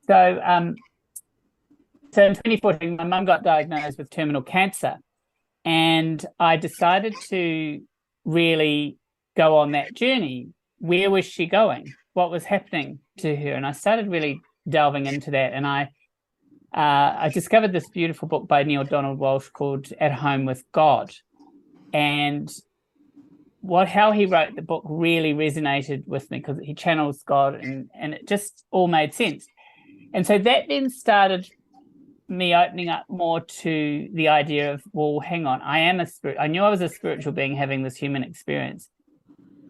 So, so in 2014, my mum got diagnosed with terminal cancer, and I decided to really go on that journey. Where was she going? What was happening to her? And I started really delving into that. And I discovered this beautiful book by Neil Donald Walsh called At Home with God. And how he wrote the book really resonated with me because he channels God, and it just all made sense. And so that then started me opening up more to the idea of, well, hang on, I am a spirit. I knew I was a spiritual being having this human experience.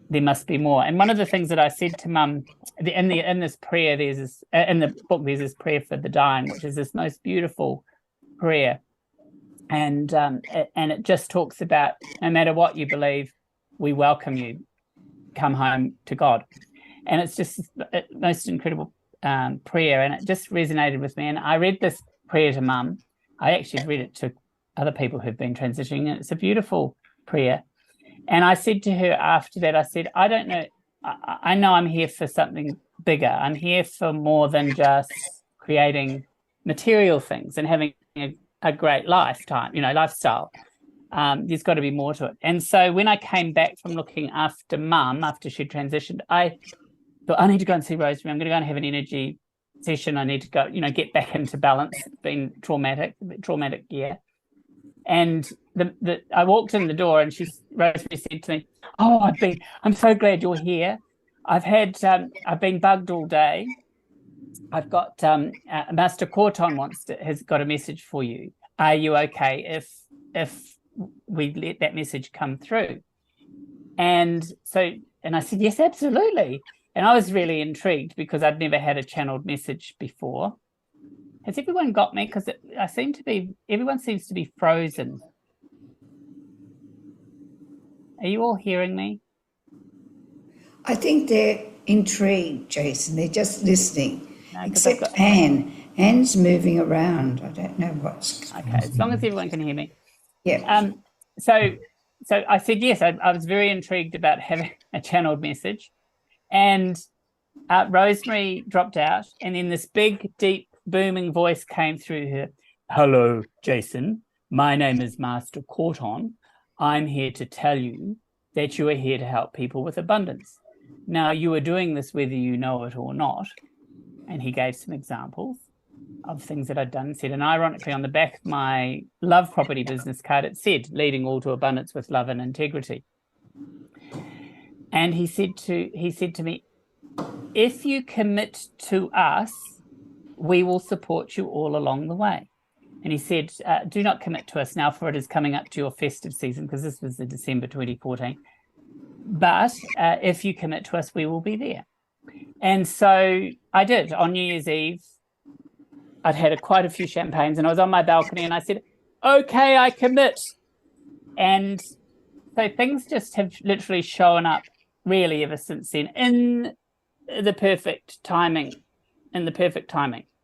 There must be more. And one of the things that I said to Mum in this prayer, there's this in the book, there's this prayer for the dying, which is this most beautiful prayer, and it just talks about, no matter what you believe, we welcome you. Come home to God, and it's just the most incredible prayer, and it just resonated with me. And I read this prayer to Mum. I actually read it to other people who've been transitioning, and it's a beautiful prayer. And I said to her after that, I said, I don't know, I know I'm here for something bigger. I'm here for more than just creating material things and having a great lifestyle. There's got to be more to it. And so when I came back from looking after Mum after she transitioned, I thought, I need to go and see Rosemary. I'm going to go and have an energy session. I need to go, get back into balance. It's been traumatic year. And I walked in the door, and Rosemary said to me, "Oh, I'm so glad you're here. I've been bugged all day. I've got Master Corton has got a message for you. Are you okay if we let that message come through?" And I said, "Yes, absolutely." And I was really intrigued because I'd never had a channeled message before. Has everyone got me? Because everyone seems to be frozen. Are you all hearing me? I think they're intrigued, Jason. They're just listening. No, except Anne. Anne's moving around. I don't know what's okay. As long as everyone can hear me. Yeah. So I said yes. I was very intrigued about having a channeled message, and Rosemary dropped out, and then this big, deep, booming voice came through her. "Hello, Jason. My name is Master Corton. I'm here to tell you that you are here to help people with abundance. Now, you are doing this whether you know it or not." And he gave some examples of things that I'd done, and ironically, on the back of my love property business card, it said, "Leading all to abundance with love and integrity." And he said to me, "If you commit to us, we will support you all along the way." And he said, "Do not commit to us now, for it is coming up to your festive season," because this was the December 2014. "But if you commit to us, we will be there." And so I did. On New Year's Eve, I'd had quite a few champagnes, and I was on my balcony, and I said, "Okay, I commit." And so things just have literally shown up really ever since then in the perfect timing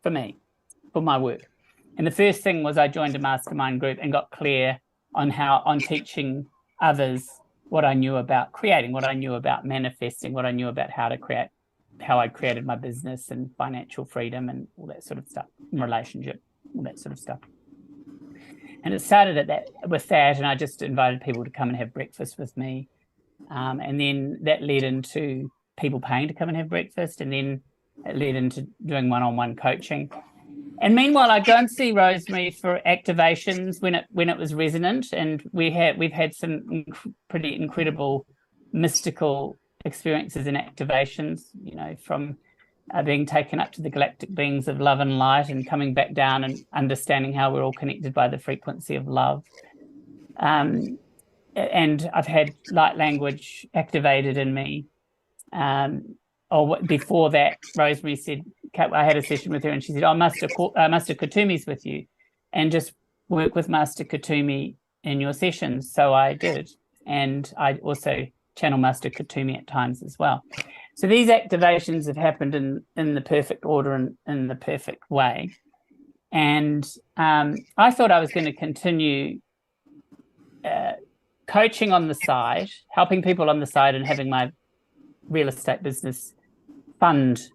for me, for my work. And the first thing was I joined a mastermind group and got clear on teaching others what I knew about creating, what I knew about manifesting, what I knew about how I created my business and financial freedom and all that sort of stuff, relationship, all that sort of stuff. And it started with that, and I just invited people to come and have breakfast with me. And then that led into people paying to come and have breakfast, and then it led into doing one-on-one coaching. And meanwhile, I'd go and see Rosemary for activations when it was resonant, and we've had some pretty incredible mystical experiences and activations. From being taken up to the galactic beings of love and light, and coming back down and understanding how we're all connected by the frequency of love. And I've had light language activated in me. Before that, Rosemary said, I had a session with her, and she said, Master Kutumi's with you, and just work with Master Kutumi in your sessions. So I did. And I also channel Master Kutumi at times as well. So these activations have happened in the perfect order and in the perfect way. And I thought I was going to continue coaching on the side, helping people on the side, and having my real estate business fund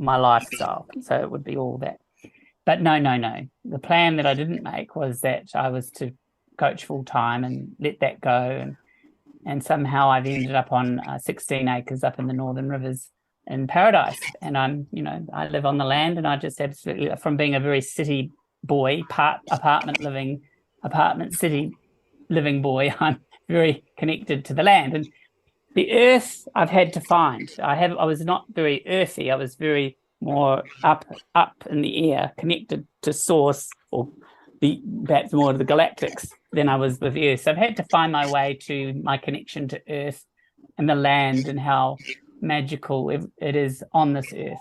my lifestyle. So it would be all that. But no. The plan that I didn't make was that I was to coach full time and let that go. And somehow I've ended up on 16 acres up in the Northern Rivers in Paradise. And I live on the land, and I just absolutely, from being a very city boy, apartment city living boy, I'm very connected to the land. And the earth I've had to find. I was not very earthy. I was very more up in the air, connected to source, or perhaps more to the galactics than I was with Earth. So I've had to find my way to my connection to Earth and the land and how magical it is on this Earth.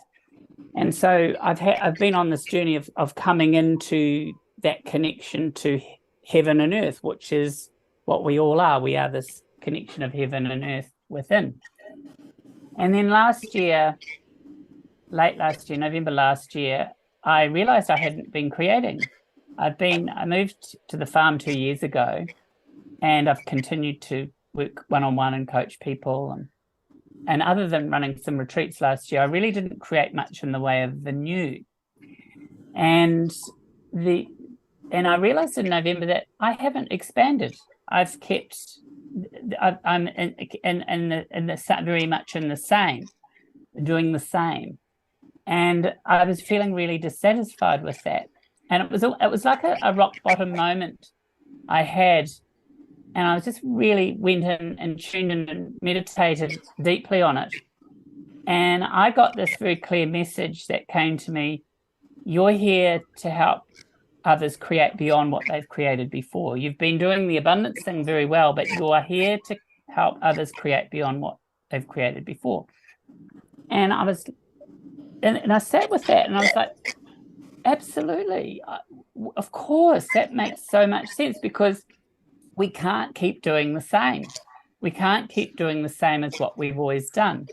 And so I've been on this journey of coming into that connection to heaven and earth, which is what we all are. We are this connection of heaven and earth within. And then November last year, I realized I hadn't been creating. I moved to the farm 2 years ago, and I've continued to work one-on-one and coach people. And other than running some retreats last year, I really didn't create much in the way of the new. And I realized in November that I haven't expanded. I'm very much in the same, doing the same. And I was feeling really dissatisfied with that. And it was like a rock bottom moment I had. And I just really went in and tuned in and meditated deeply on it. And I got this very clear message that came to me: you're here to help others create beyond what they've created before. You've been doing the abundance thing very well, but you are here to help others create beyond what they've created before. And I sat with that, and I was like, absolutely. Of course, that makes so much sense, because we can't keep doing the same. We can't keep doing the same as what we've always done,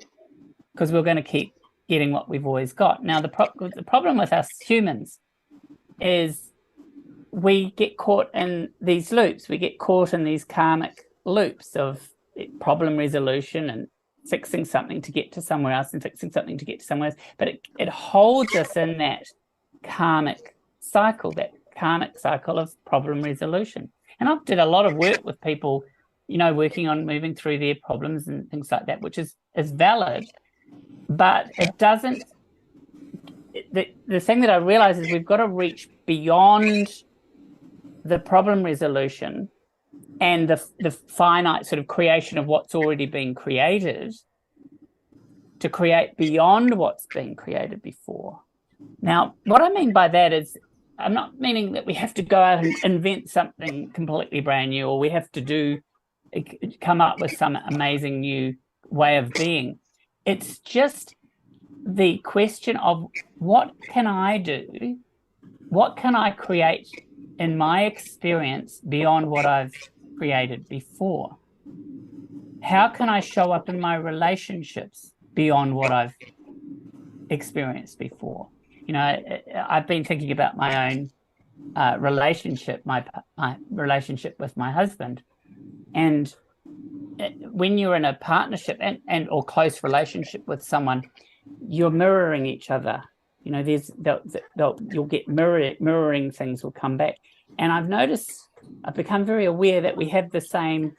because we're going to keep getting what we've always got. Now, the problem with us humans is we get caught in these loops. We get caught in these karmic loops of problem resolution and fixing something to get to somewhere else and fixing something to get to somewhere else. But it holds us in that karmic cycle of problem resolution. And I've did a lot of work with people, working on moving through their problems and things like that, which is valid, but it doesn't. The thing that I realize is we've got to reach beyond the problem resolution and the finite sort of creation of what's already been created to create beyond what's been created before. Now, what I mean by that is, I'm not meaning that we have to go out and invent something completely brand new, or we have to come up with some amazing new way of being. It's just the question of, what can I do? What can I create in my experience beyond what I've created before? How can I show up in my relationships beyond what I've experienced before? I've been thinking about my own relationship, my relationship with my husband. And when you're in a partnership and or close relationship with someone, you're mirroring each other. You'll get mirroring things will come back. And I've become very aware that we have the same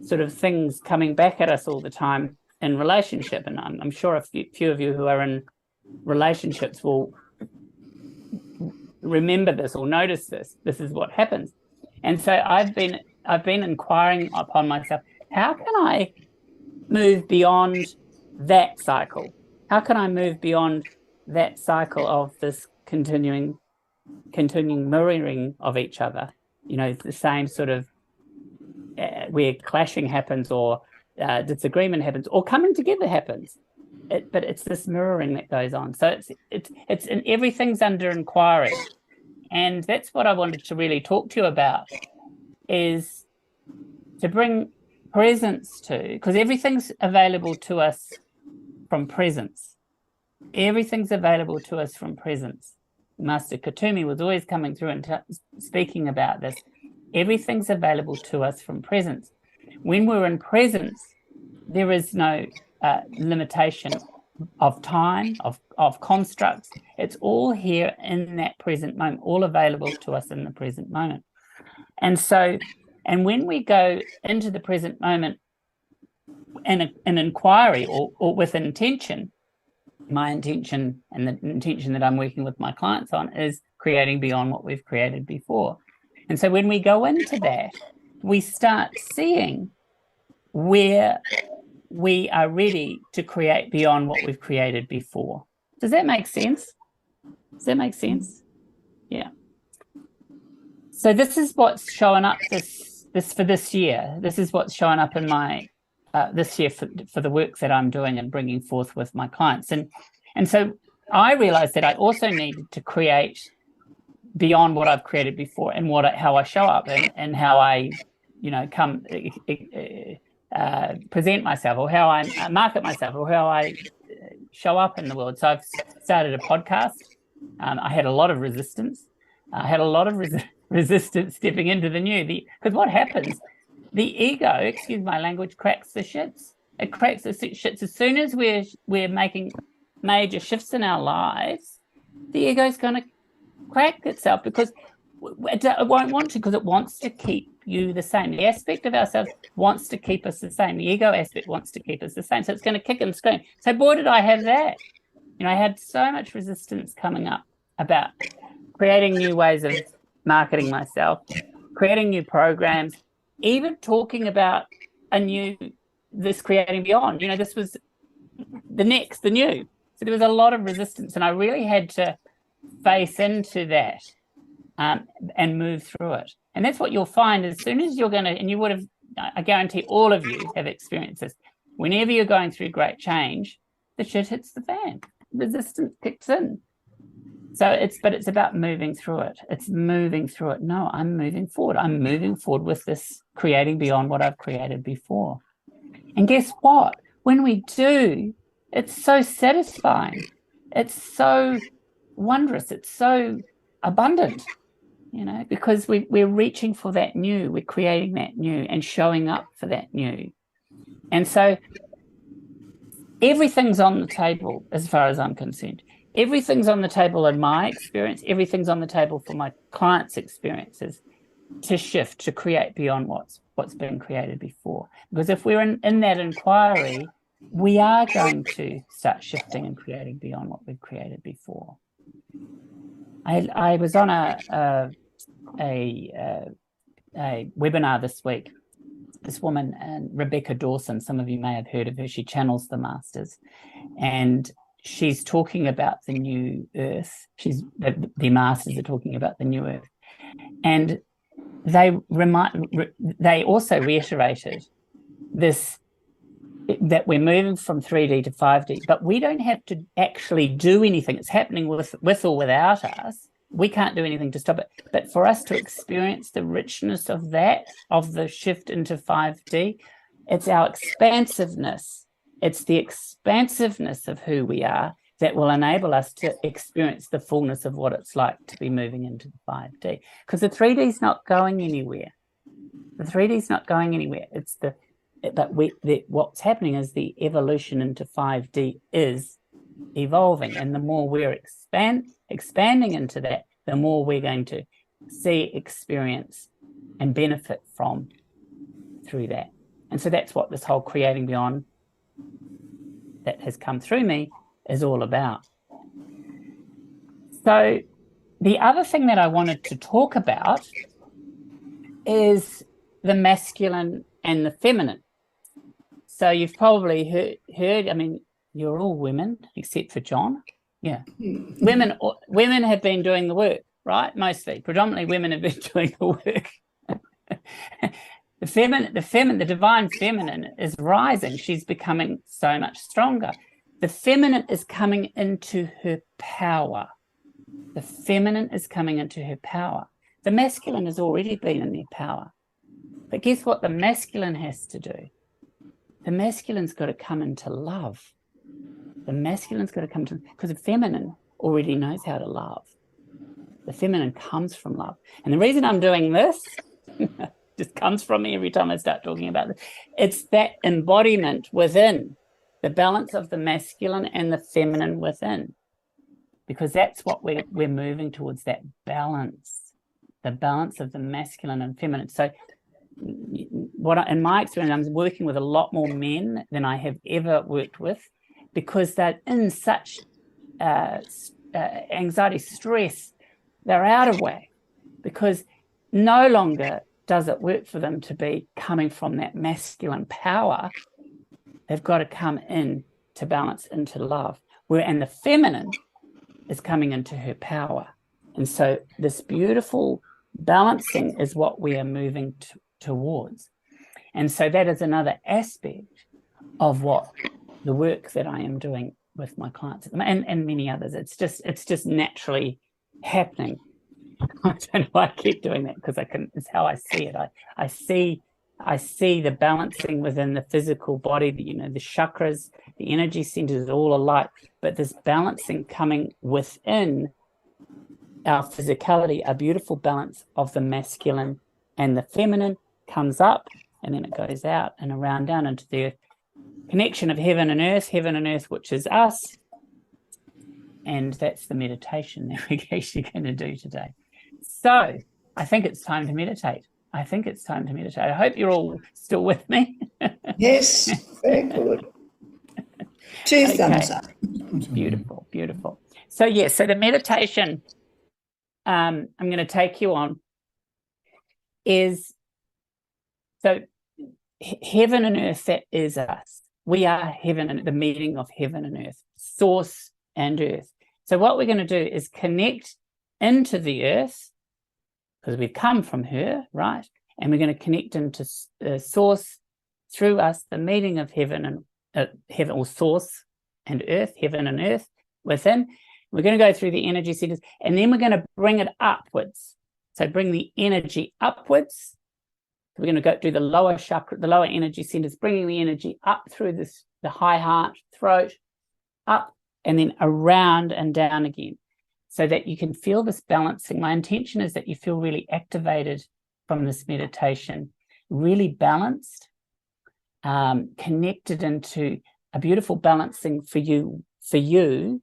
sort of things coming back at us all the time in relationship. And I'm sure a few of you who are in relationships will remember this or notice this. This is what happens. And so I've been inquiring upon myself, how can I move beyond that cycle? How can I move beyond that cycle of this continuing mirroring of each other? The same sort of where clashing happens, or disagreement happens, or coming together happens. But it's this mirroring that goes on. So it's and everything's under inquiry, and that's what I wanted to really talk to you about, is to bring presence to, because everything's available to us from presence. Everything's available to us from presence. Master Katumi was always coming through and speaking about this. Everything's available to us from presence. When we're in presence, there is no limitation of time, of constructs. It's all here in that present moment, all available to us in the present moment. And so, and when we go into the present moment in an inquiry or with intention, my intention and the intention that I'm working with my clients on is creating beyond what we've created before. And so when we go into that, we start seeing where we are ready to create beyond what we've created before. Does that make sense? Does that make sense? Yeah. So this is what's showing up this for this year. This is what's showing up in my this year for the work that I'm doing and bringing forth with my clients. And so I realized that I also needed to create beyond what I've created before, and how I show up and how I, come present myself, or how I market myself, or how I show up in the world. So I've started a podcast. I had a lot of resistance. I had a lot of resistance stepping into the new. Because what happens? The ego, excuse my language, cracks the shits. It cracks the shits as soon as we're making major shifts in our lives. The ego is going to crack itself because it won't want to, because it wants to keep you the same. The aspect of ourselves wants to keep us the same. The ego aspect wants to keep us the same. So it's going to kick and scream. So boy, did I have that. I had so much resistance coming up about creating new ways of marketing myself, creating new programs, even talking about this creating beyond. This was the new. So there was a lot of resistance, and I really had to face into that and move through it. And that's what you'll find as soon as you're going to, and you would have, I guarantee all of you have experienced this, whenever you're going through great change, the shit hits the fan. Resistance kicks in. So it's about moving through it. It's moving through it. No, I'm moving forward. I'm moving forward with this creating beyond what I've created before. And guess what? When we do, it's so satisfying. It's so wondrous. It's so abundant, because we're reaching for that new. We're creating that new and showing up for that new. And so everything's on the table as far as I'm concerned. Everything's on the table in my experience. Everything's on the table for my clients' experiences to shift, to create beyond what's been created before. Because if we're in that inquiry, we are going to start shifting and creating beyond what we've created before. I was on a webinar this week. This woman, Rebecca Dawson, some of you may have heard of her. She channels the masters, and she's talking about the new earth. The masters are talking about the new earth, and they also reiterated this, that we're moving from 3D to 5D, but we don't have to actually do anything. It's happening with or without us. We can't do anything to stop it. But for us to experience the richness of the shift into 5D, it's our expansiveness. It's the expansiveness of who we are that will enable us to experience the fullness of what it's like to be moving into the 5D. Because the 3D is not going anywhere. The 3D is not going anywhere. What's happening is the evolution into 5D is evolving, and the more we're expanding into that, the more we're going to see, experience, and benefit from through that. And so that's what this whole creating beyond that has come through me is all about. So the other thing that I wanted to talk about is the masculine and the feminine. So you've probably heard, you're all women except for John. Yeah. Women have been doing the work, right? Mostly. Predominantly women have been doing the work. The divine feminine is rising. She's becoming so much stronger. The feminine is coming into her power. The feminine is coming into her power. The masculine has already been in their power. But guess what the masculine has to do? The masculine's got to come into love. The masculine's got to come to, because the feminine already knows how to love. The feminine comes from love. And the reason I'm doing this just comes from me every time I start talking about this. It's that embodiment within the balance of the masculine and the feminine within, because that's what we're moving towards, that balance, the balance of the masculine and feminine. So in my experience, I'm working with a lot more men than I have ever worked with, because they're in such anxiety, stress, they're out of whack, because no longer does it work for them to be coming from that masculine power. They've got to come in to balance into love, and the feminine is coming into her power. And so this beautiful balancing is what we are moving towards. And so that is another aspect of what the work that I am doing with my clients and many others. It's just naturally happening. I don't know why I keep doing that, because it's how I see it. I see the balancing within the physical body, the chakras, the energy centers, all alike, but this balancing coming within our physicality, a beautiful balance of the masculine and the feminine comes up, and then it goes out and around down into the connection of heaven and earth, which is us. And that's the meditation that we're actually going to do today. So I think it's time to meditate. I hope you're all still with me. Yes, very good. Two thumbs up. Beautiful, beautiful. So so the meditation I'm going to take you on is, so heaven and earth, that is us. We are heaven, and the meeting of heaven and earth, source and earth. So what we're going to do is connect into the earth, because we've come from her, right? And we're going to connect into source through us, the meeting of heaven and heaven, or source and earth, heaven and earth within. We're going to go through the energy centers, and then we're going to bring it upwards. So bring the energy upwards. We're going to go do the lower chakra, the lower energy centers, bringing the energy up through the high heart, throat, up, and then around and down again, so that you can feel this balancing. My intention is that you feel really activated from this meditation, really balanced, connected into a beautiful balancing for you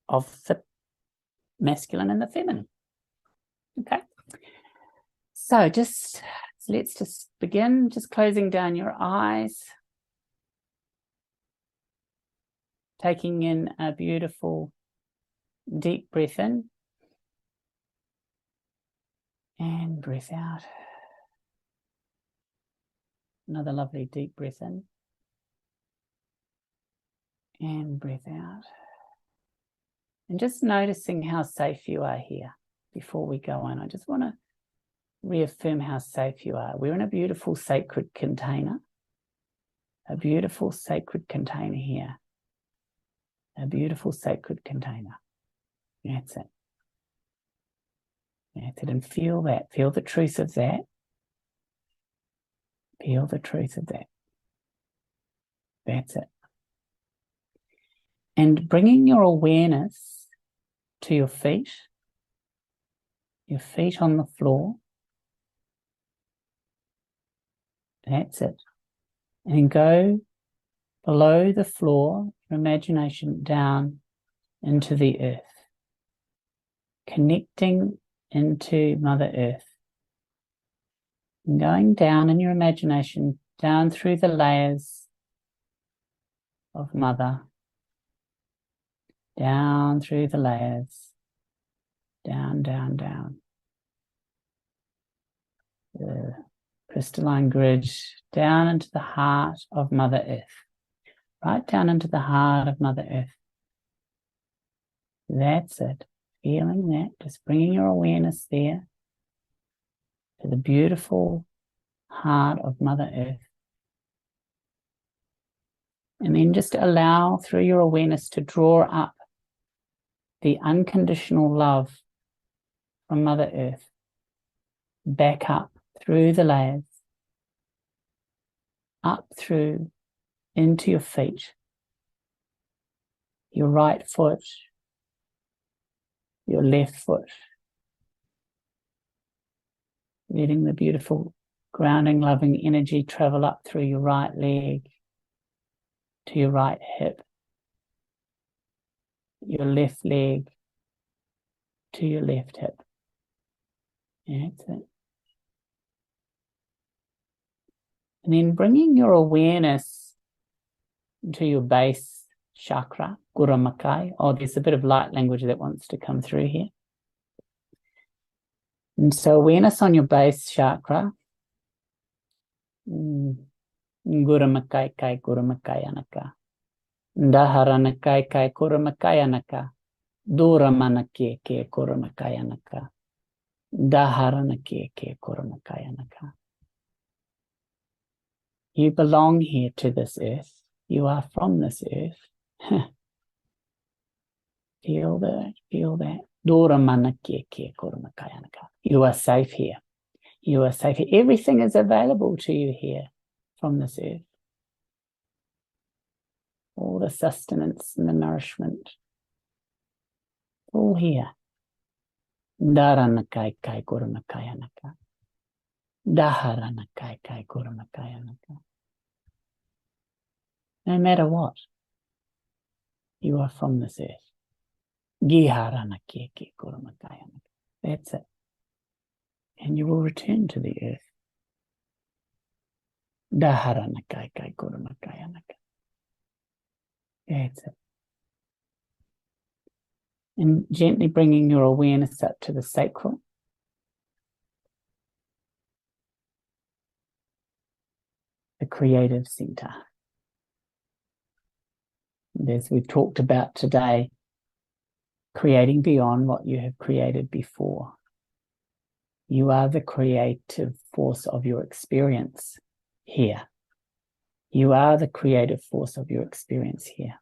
of the masculine and the feminine. Okay. So let's just begin, just closing down your eyes, taking in a beautiful deep breath in and breath out. Another lovely deep breath in and breath out. And just noticing how safe you are here before we go on. I just want to reaffirm how safe you are. We're in a beautiful sacred container. A beautiful sacred container here. A beautiful sacred container. That's it. That's it. And feel that. Feel the truth of that. Feel the truth of that. That's it. And bringing your awareness to your feet on the floor. That's it. And go below the floor, your imagination down into the earth, connecting into Mother Earth. And going down in your imagination, down through the layers of Mother, down through the layers, down, down, down. The crystalline grid, down into the heart of Mother Earth, right down into the heart of Mother Earth. That's it. Feeling that, just bringing your awareness there to the beautiful heart of Mother Earth. And then just allow through your awareness to draw up the unconditional love from Mother Earth, back up through the layers, up through into your feet, your right foot, your left foot, letting the beautiful grounding, loving energy travel up through your right leg, to your right hip, your left leg to your left hip. That's it. And then bringing your awareness to your base chakra, Guramakai. Oh, there's a bit of light language that wants to come through here. And so awareness on your base chakra. Guramakai kai Guramakai anaka. Daharanakai kai Guramakai anaka. Duramanakie ke Guramakai anaka. Daharanakie ke Guramakai anaka. You belong here to this earth. You are from this earth. Feel that, feel that. You are safe here. You are safe here. Everything is available to you here from this earth. All the sustenance and the nourishment. All here. Daranakai kai Gurumakayanaka. Daharanakai kai Gurumakayanaka. No matter what, you are from this earth. Giharanaki ke Gurumakayanaka. That's it. And you will return to the earth. Daharanakai kai Gurumakayanaka. That's it. And gently bringing your awareness up to the sacral. The creative center. And as we've talked about today, creating beyond what you have created before. You are the creative force of your experience here. You are the creative force of your experience here.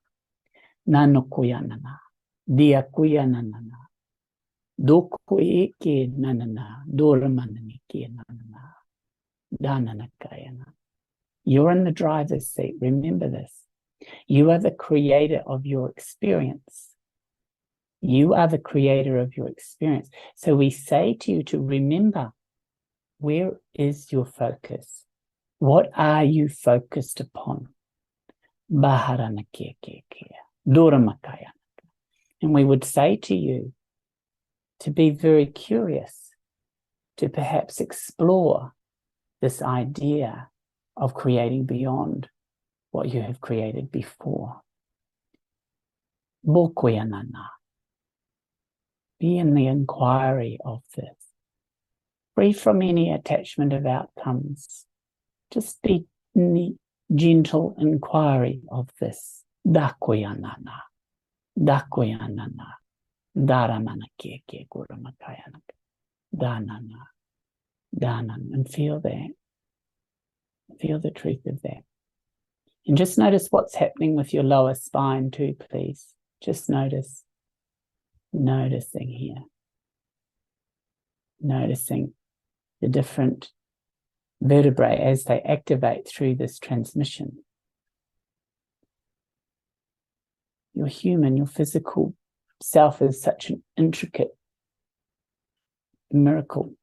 Nanokuyanana, diakuyanana, dokuike nanana, doramananike nanana, dananakayana. You're in the driver's seat. Remember this. You are the creator of your experience. You are the creator of your experience. So we say to you to remember, where is your focus? What are you focused upon? And we would say to you to be very curious, to perhaps explore this idea of creating beyond what you have created before. Bokoyanana. Be in the inquiry of this. Free from any attachment of outcomes. Just be in the gentle inquiry of this. Dakoyanana. Dakoyanana. Daramanakeke Gurumakayanaka. Danana. Danan. And feel that. Feel the truth of that. And just notice what's happening with your lower spine too, please. Just notice. Noticing here. Noticing the different vertebrae as they activate through this transmission. Your human, your physical self is such an intricate miracle,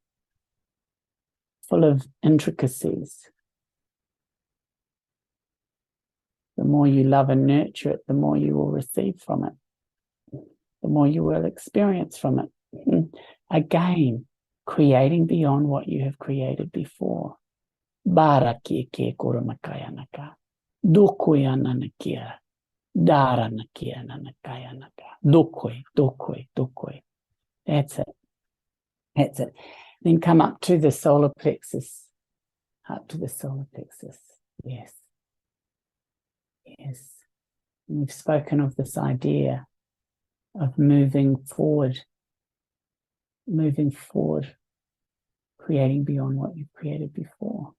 full of intricacies. The more you love and nurture it, the more you will receive from it. The more you will experience from it. Again, creating beyond what you have created before. Barakike Gurumakayanaka. Dukuyananakia. Daranakia nanakayanaka. Dukwe. That's it. That's it. Then come up to the solar plexus. Up to the solar plexus. Yes. Yes. And we've spoken of this idea of moving forward, creating beyond what you've created before.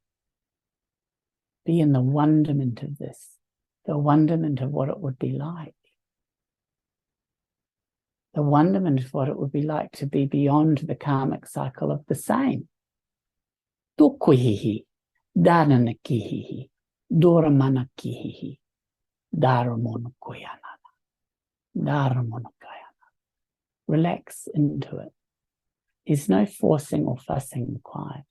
Be in the wonderment of this, the wonderment of what it would be like. The wonderment of what it would be like to be beyond the karmic cycle of the same. Tukuhihi, dananakihihi, doramanakihihi, daramonokoyanana, daramonokayana. Relax into it. There's no forcing or fussing required.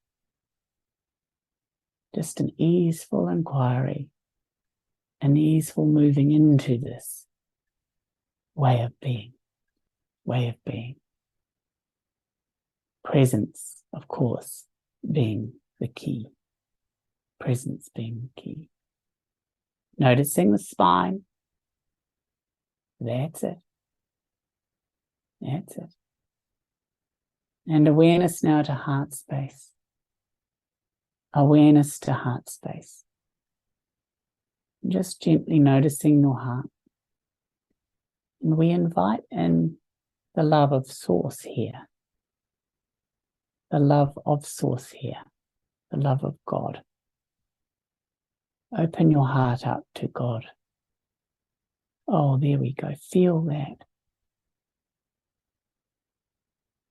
Just an easeful inquiry an easeful moving into this way of being. Presence, of course, being the key. Presence being the key. Noticing the spine. That's it. That's it. And awareness now to heart space. Awareness to heart space. Just gently noticing your heart. And we invite in the love of Source here. The love of Source here. The love of God. Open your heart up to God. Oh, there we go. Feel that.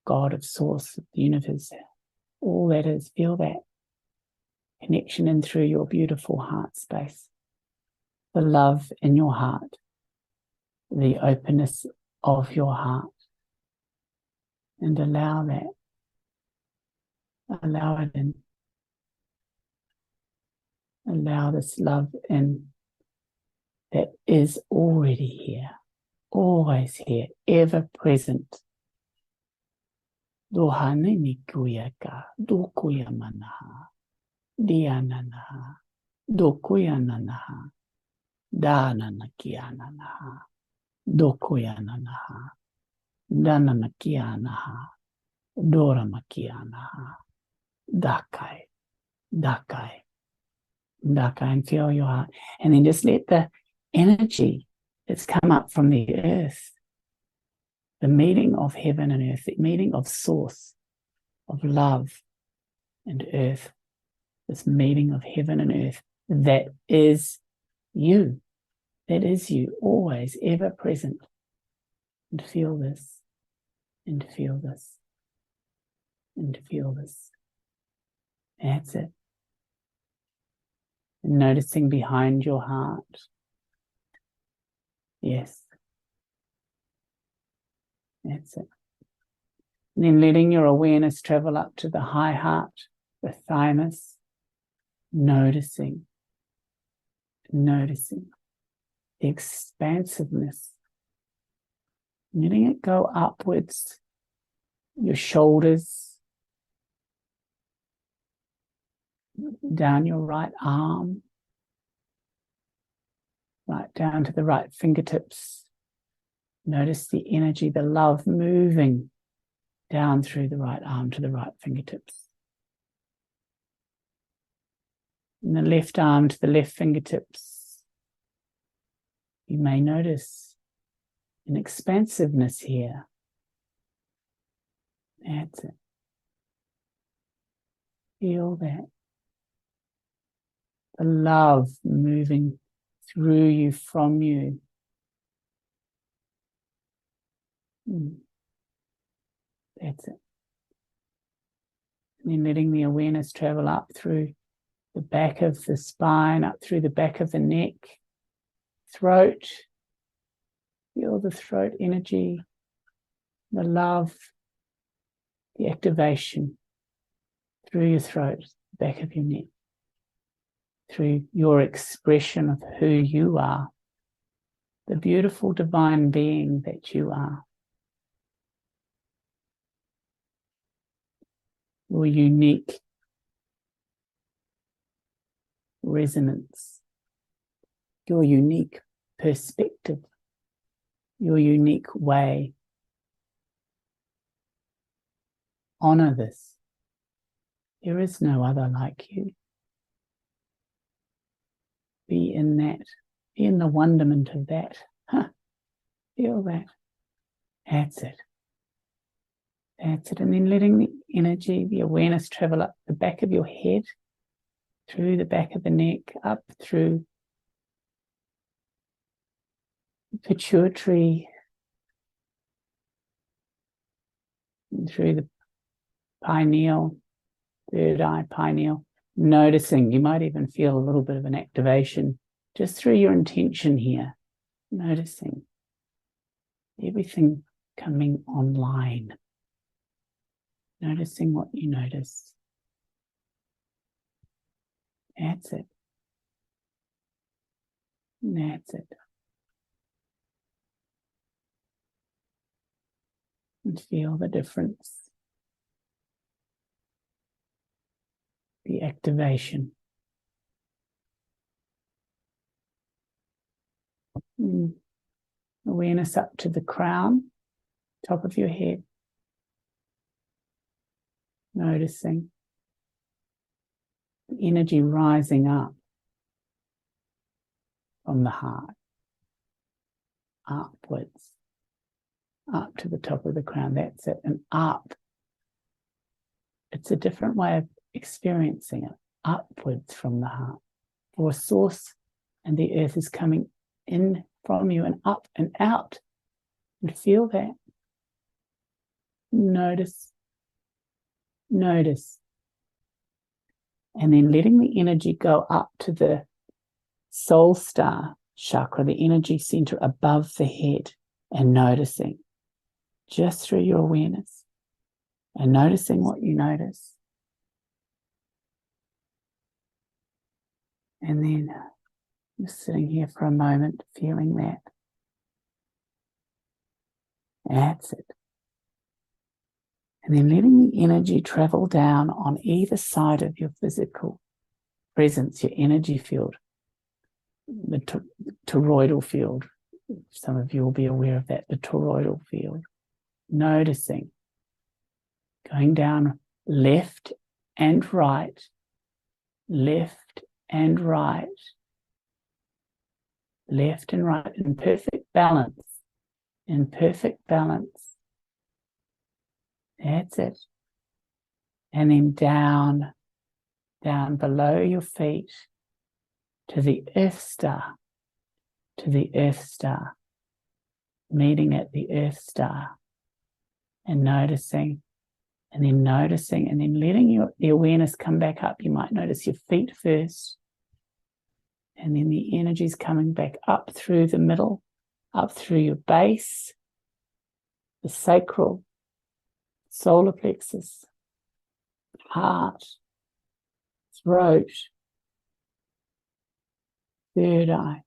God of Source of the universe. All that is, feel that connection in through your beautiful heart space. The love in your heart. The openness of your heart. And allow that. Allow it in. Allow this love in that is already here. Always here. Ever present. Dohane ni kuyaka. Dokuya manaha. Diananaha. Dokuya nanaha. Dananakiananaha. Dokuya nanaha. Dananakianaha. Doramakianaha. Dakai. Dakai. Dakai. And feel your heart. And then just let the energy that's come up from the earth, the meeting of heaven and earth, the meeting of Source, of love and earth, this meeting of heaven and earth, that is you. That is you, always, ever present. And feel this, and feel this, and feel this. That's it. And noticing behind your heart. Yes. That's it. And then letting your awareness travel up to the high heart, the thymus, noticing the expansiveness, letting it go upwards, your shoulders, down your right arm, right down to the right fingertips. Notice the energy, the love moving down through the right arm to the right fingertips. And the left arm to the left fingertips. You may notice an expansiveness here. That's it. Feel that. The love moving through you, from you. That's it. And then letting the awareness travel up through the back of the spine, up through the back of the neck, throat. Feel the throat energy, the love, the activation through your throat, back of your neck, through your expression of who you are, the beautiful divine being that you are. Your unique resonance, your unique perspective, your unique way. Honor this. There is no other like you. Be in that. Be in the wonderment of that. Feel that. That's it. That's it. And then letting the energy, the awareness travel up the back of your head, through the back of the neck, up through the pituitary, and through the pineal, third eye, pineal. Noticing, you might even feel a little bit of an activation just through your intention here. Noticing everything coming online. Noticing what you notice. That's it. And that's it. And feel the difference. The activation. Awareness up to the crown, top of your head. Noticing the energy rising up from the heart, upwards, up to the top of the crown. That's it. And up. It's a different way of experiencing it. Upwards from the heart. For a source and the earth is coming in from you and up and out. And feel that. Notice. Notice. And then letting the energy go up to the soul star chakra, the energy center above the head, and noticing just through your awareness and noticing what you notice. And then just sitting here for a moment, feeling that. That's it. And then letting the energy travel down on either side of your physical presence, your energy field, the toroidal field. Some of you will be aware of that, the toroidal field. Noticing, going down left and right, left and right, left and right, in perfect balance, in perfect balance. That's it. And then down below your feet to the Earth Star, meeting at the Earth Star and noticing, and then letting the awareness come back up. You might notice your feet first, and then the energy's coming back up through the middle, up through your base, the sacral, solar plexus, heart, throat, third eye,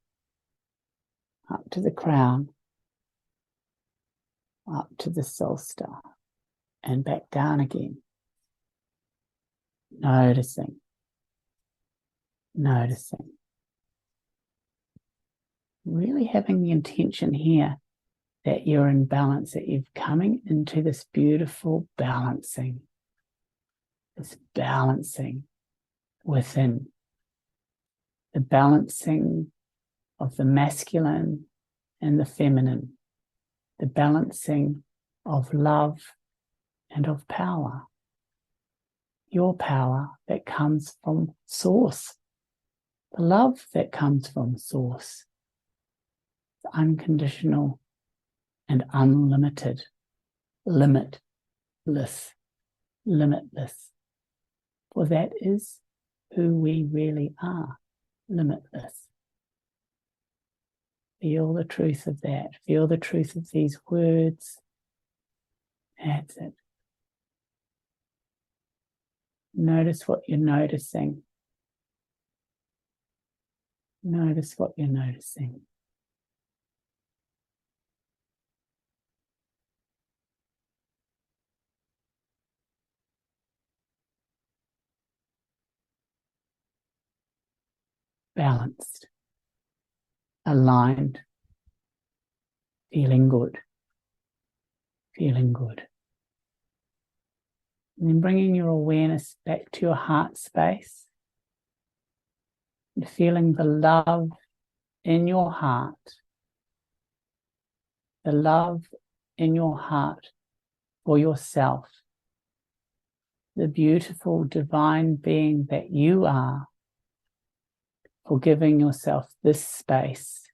up to the crown, up to the soul star, and back down again. Noticing. Really having the intention here that you're in balance, that you're coming into this beautiful balancing, within, the balancing of the masculine and the feminine, the balancing of love and of power. Your power that comes from source, the love that comes from source, the unconditional and unlimited, limitless. For that is who we really are, limitless. Feel the truth of that. Feel the truth of these words. That's it. Notice what you're noticing. Notice what you're noticing. Balanced, aligned, feeling good. And then bringing your awareness back to your heart space and feeling the love in your heart. The love in your heart for yourself. The beautiful divine being that you are, for giving yourself this space.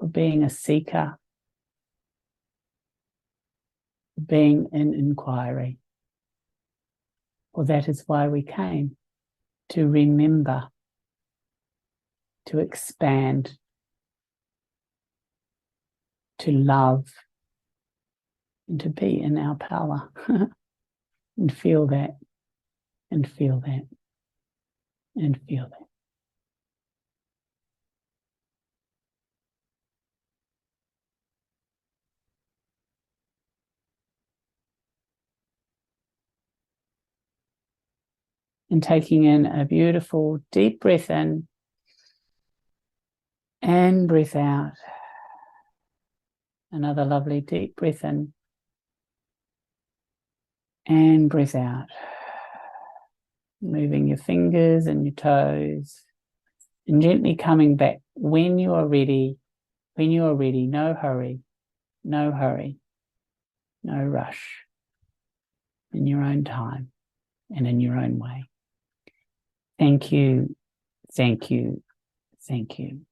For being a seeker, for being in inquiry. For that is why we came, to remember, to expand, to love and to be in our power and feel that and feel that and feel that. And taking in a beautiful deep breath in and breath out. Another lovely deep breath in and breath out. Moving your fingers and your toes and gently coming back when you are ready. When you are ready, no hurry, no rush, in your own time and in your own way. Thank you, thank you, thank you.